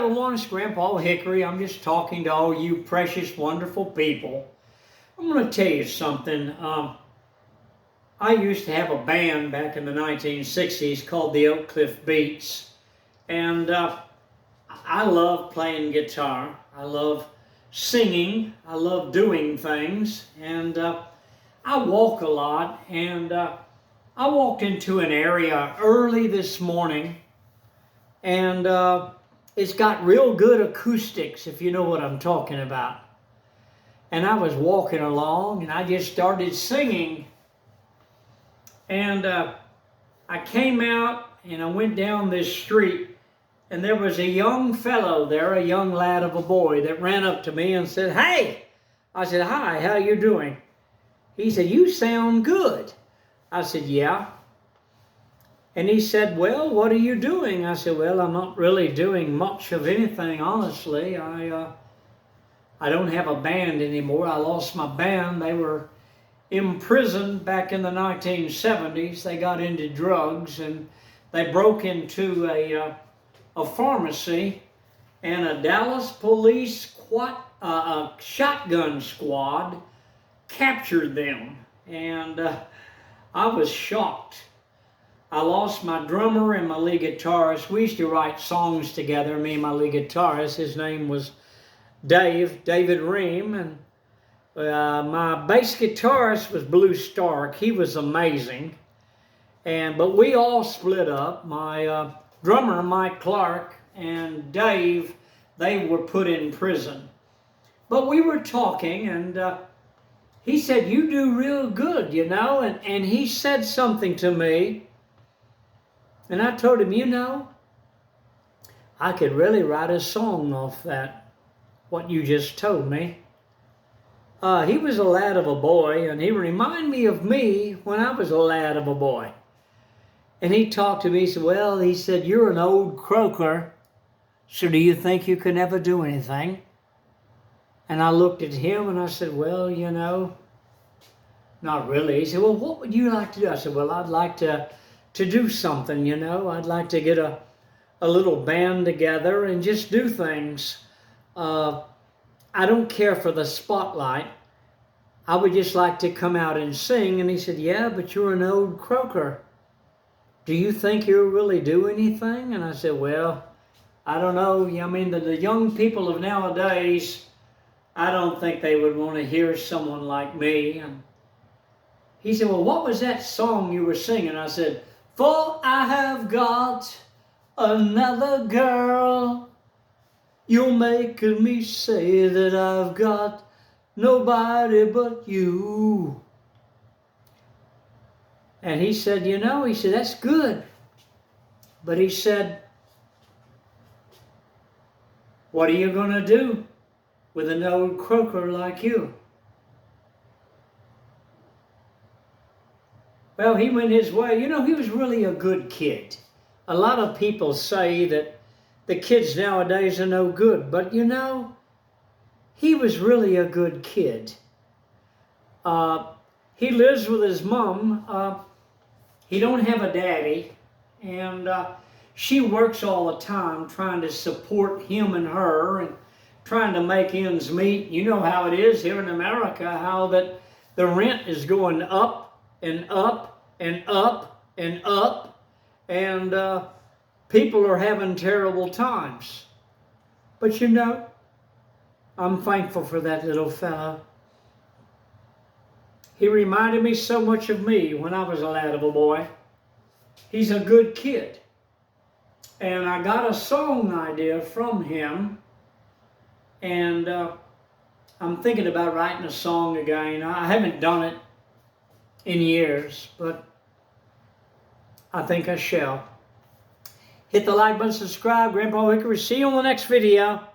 everyone, it's Grandpa Hickory. I'm just talking to all you precious, wonderful people. I'm going to tell you something. I used to have a band back in the 1960s called the Oak Cliff Beats. And I love playing guitar. I love singing. I love doing things. And I walk a lot. And I walked into an area early this morning. And it's got real good acoustics, if you know what I'm talking about. And I was walking along, and I just started singing. And I came out, and I went down this street, and there was a young fellow there, a young lad of a boy, that ran up to me and said, "Hey!" I said, "Hi, how you doing?" He said, "You sound good." I said, "Yeah." And he said, "Well, what are you doing?" I said, "Well, I'm not really doing much of anything, honestly. I don't have a band anymore. I lost my band. They were imprisoned back in the 1970s. They got into drugs, and they broke into a pharmacy, and a Dallas police shotgun squad captured them. And I was shocked. I lost my drummer and my lead guitarist. We used to write songs together, me and my lead guitarist. His name was David Ream. And my bass guitarist was Blue Stark. He was amazing. But we all split up. My drummer, Mike Clark, and Dave, they were put in prison. But we were talking, and he said, "You do real good, you know." And he said something to me. And I told him, "You know, I could really write a song off that, what you just told me." He was a lad of a boy, and he reminded me of me when I was a lad of a boy. And he talked to me, he said, "Well," he said, "you're an old croaker, so do you think you can ever do anything?" And I looked at him and I said, "Well, you know, not really." He said, "Well, what would you like to do?" I said, "Well, I'd like to do something, you know. I'd like to get a little band together and just do things. I don't care for the spotlight. I would just like to come out and sing." And he said, "Yeah, but you're an old croaker. Do you think you'll really do anything?" And I said, "Well, I don't know. I mean, the young people of nowadays, I don't think they would want to hear someone like me." And he said, "Well, what was that song you were singing?" I said, "For I have got another girl. You're making me say that I've got nobody but you." And he said, "You know," he said, "that's good." But he said, "What are you going to do with an old croaker like you?" Well, he went his way. You know, he was really a good kid. A lot of people say that the kids nowadays are no good, but you know, he was really a good kid. He lives with his mom. He don't have a daddy, and she works all the time trying to support him and her and trying to make ends meet. You know how it is here in America, how that the rent is going up and up and up and up, and people are having terrible times. But you know, I'm thankful for that little fella. He reminded me so much of me when I was a lad of a boy. He's a good kid. And I got a song idea from him, and I'm thinking about writing a song again. I haven't done it in years, but I think I shall. Hit the like button, subscribe. Grandpa Hickory. See you on the next video.